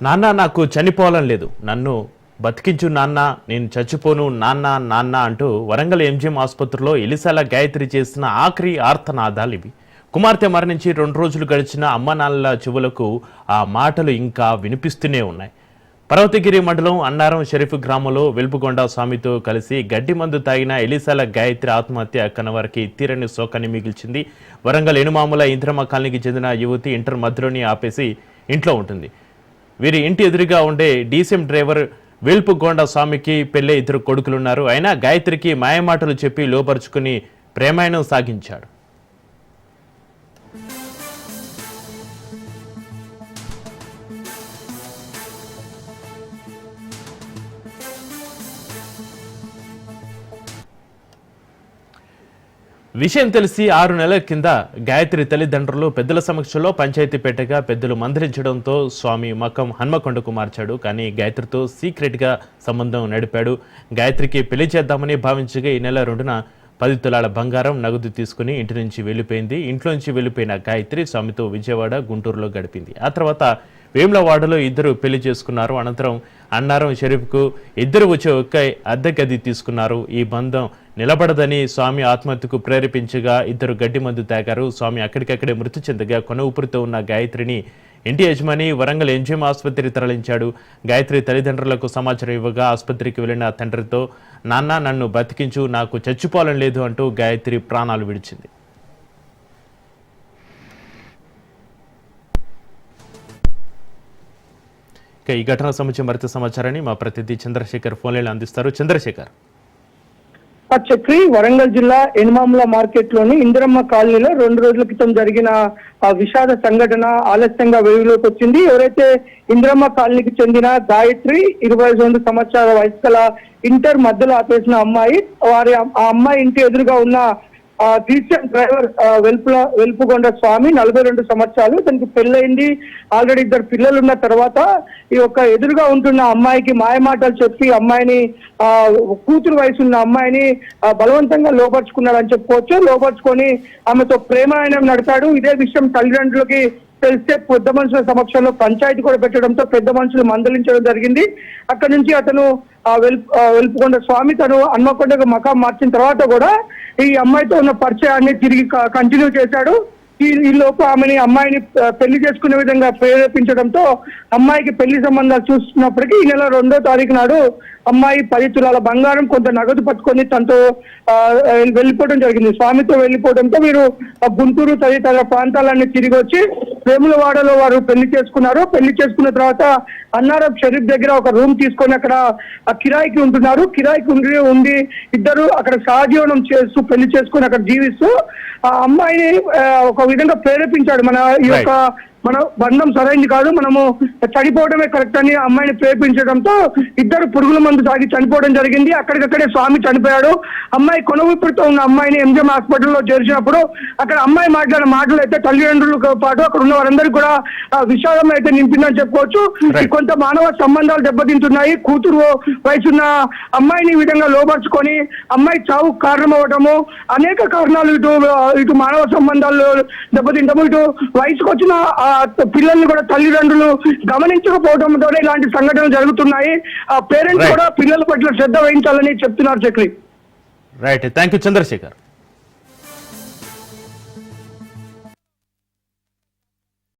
నాన్న నాకు చనిపోవాలని లేదు, నన్ను బతికించు నాన్న, నేను చచ్చిపోను నాన్న నాన్న అంటూ వరంగల్ ఎంజిఎం ఆసుపత్రిలో ఎలిసాల గాయత్రి చేసిన ఆఖరి ఆర్తనాదాలు ఇవి. కుమార్తె మరణించి 2 రోజులు గడిచిన అమ్మ నాన్నల చెవులకు ఆ మాటలు ఇంకా వినిపిస్తూనే ఉన్నాయి. పర్వతగిరి మండలం అన్నారం షరీఫ్ గ్రామంలో వెలుపుగొండ స్వామితో కలిసి గడ్డి మందు తాగిన ఎలిసాల గాయత్రి ఆత్మహత్య కన్నవారికి తీరని శోకాన్ని మిగిల్చింది. వరంగల్ ఎనుమాముల ఇంద్రమ్మ కాలనీకి చెందిన యువతి ఇంటర్ మధ్యలోని ఆపేసి ఇంట్లో ఉంటుంది. వీరి ఇంటి ఎదురుగా ఉండే డీసీఎం డ్రైవర్ వెలుపుగొండ స్వామికి పెళ్లే 2 కొడుకులున్నారు. అయినా గాయత్రికి మాయమాటలు చెప్పి లోపరుచుకుని ప్రేమాయణం సాగించాడు. విషయం తెలిసి 6 నెలల కింద గాయత్రి తల్లిదండ్రులు పెద్దల సమక్షంలో పంచాయతీ పెట్టగా పెద్దలు మందలించడంతో స్వామి మకం హన్మకొండకు మార్చాడు. కానీ గాయత్రితో సీక్రెట్గా సంబంధం నడిపాడు. గాయత్రికి పెళ్లి చేద్దామని భావించగా ఈ నెల 2న 10 తులాల బంగారం నగదు తీసుకుని ఇంటి నుంచి వెళ్ళిపోయింది. ఇంట్లోంచి వెళ్ళిపోయిన గాయత్రి స్వామితో విజయవాడ, గుంటూరులో గడిపింది. ఆ తర్వాత వేములవాడలో 2 పెళ్లి చేసుకున్నారు. అనంతరం అన్నారం షరీఫ్కు 2 వచ్చి ఒక్క అద్దె గది తీసుకున్నారు. ఈ బంధం నిలబడదని స్వామి ఆత్మహత్యకు ప్రేరేపించగా 2 గడ్డి మందు తాగారు. స్వామి అక్కడికక్కడే మృతి చెందగా కొన ఊపిరితో ఉన్న గాయత్రిని ఇంటి యజమాని వరంగల్ ఎంజిఎం ఆసుపత్రి తరలించాడు. గాయత్రి తల్లిదండ్రులకు సమాచారం ఇవ్వగా ఆసుపత్రికి వెళ్లిన తండ్రితో నాన్న నన్ను బతికించు, నాకు చచ్చిపోవాలని లేదు అంటూ గాయత్రి ప్రాణాలు విడిచింది. ఈ ఘటన సంబంధించి మరింత సమాచారాన్ని మా ప్రతినిధి చంద్రశేఖర్ ఫోన్లైన్ అందిస్తారు. చంద్రశేఖర్. చక్రి, వరంగల్ జిల్లా ఎనుమాముల మార్కెట్ లోని ఇందిరమ్మ కాలనీలో 2 రోజుల క్రితం జరిగిన విషాద సంఘటన ఆలస్యంగా వెలుగులోకి వచ్చింది. ఎవరైతే ఇందిరమ్మ కాలనీకి చెందిన గాయత్రి 22 సంవత్సరాల వయసు గల ఇంటర్ మధ్యలో ఆపేసిన అమ్మాయి, ఆ అమ్మాయి ఇంటి ఎదురుగా ఉన్న డీసీఎం డ్రైవర్ వెలుపుగొండ స్వామి 42 సంవత్సరాలు. తనకి పెళ్ళయింది, ఆల్రెడీ 2 పిల్లలు ఉన్న తర్వాత ఈ యొక్క ఎదురుగా ఉంటున్న అమ్మాయికి మాయమాటలు చెప్పి అమ్మాయిని కూతురు వయసు ఉన్న అమ్మాయిని బలవంతంగా లోపరుచుకున్నాడని చెప్పుకోవచ్చు. లోపరుచుకొని ఆమెతో ప్రేమాయణం నడిపాడు. ఇదే విషయం తల్లిదండ్రులకి తెలిస్తే పెద్ద మనుషుల సమక్షంలో పంచాయతీ కూడా పెట్టడంతో పెద్ద మనుషులు మందలించడం జరిగింది. అక్కడ నుంచి అతను వెలుపుకొండ స్వామి తను హన్మకొండకు మకాం మార్చిన తర్వాత కూడా ఈ అమ్మాయితో ఉన్న పరిచయాన్ని తిరిగి కంటిన్యూ చేశాడు. ఈ లోపు అమ్మాయిని పెళ్లి చేసుకునే విధంగా ప్రేరేపించడంతో అమ్మాయికి పెళ్లి సంబంధాలు చూస్తున్నప్పటికీ ఈ నెల 2వ తారీఖు నాడు అమ్మాయి 10 తులాల బంగారం, కొంత నగదు పట్టుకొని తనతో వెళ్ళిపోవడం జరిగింది. స్వామితో వెళ్ళిపోవడంతో వీరు గుంటూరు తదితర ప్రాంతాలన్నీ తిరిగి వచ్చి వేములవాడలో వారు పెళ్లి చేసుకున్నారు. పెళ్లి చేసుకున్న తర్వాత అన్నారం షరీఫ్ దగ్గర ఒక రూమ్ తీసుకొని అక్కడ కిరాయికి ఉంటున్నారు. కిరాయికి ఉండి ఇద్దరు అక్కడ సహజీవనం చేస్తూ పెళ్లి చేసుకుని అక్కడ జీవిస్తూ ఆ అమ్మాయిని ఒక విధంగా ప్రేరేపించాడు. మన బంధం సరైనది కాదు, మనము చనిపోవడమే కరెక్ట్ అని అమ్మాయిని ప్రేరేపించడంతో 2 పురుగుల మందు తాగి చనిపోవడం జరిగింది. అక్కడికక్కడే స్వామి చనిపోయాడు. అమ్మాయి కొన ఊపిరితో ఉన్న అమ్మాయిని ఎంజిఎం హాస్పిటల్లో చేర్చినప్పుడు అక్కడ అమ్మాయి మాట్లాడిన మాటలు అయితే తల్లిదండ్రులతో పాటు అక్కడ ఉన్న వారందరికీ కూడా విషాదం అయితే నింపిందని చెప్పుకోవచ్చు. కొంత మానవ సంబంధాలు దెబ్బతింటున్నాయి. కూతురు వయసున్న అమ్మాయిని ఈ విధంగా లోపరుచుకొని అమ్మాయి చావు కారణమవటము, అనేక కారణాలు ఇటు మానవ సంబంధాలు దెబ్బతింటము, ఇటు వయసుకు వచ్చిన పిల్లల్ని కూడా తల్లిదండ్రులు గమనించకపోవడంతో ఇలాంటి సంఘటనలు జరుగుతున్నాయి. పేరెంట్స్ కూడా పిల్లల పట్ల శ్రద్ధ వహించాలని చెప్తున్నారు. Chakri. Right, thank you Chandrasekhar.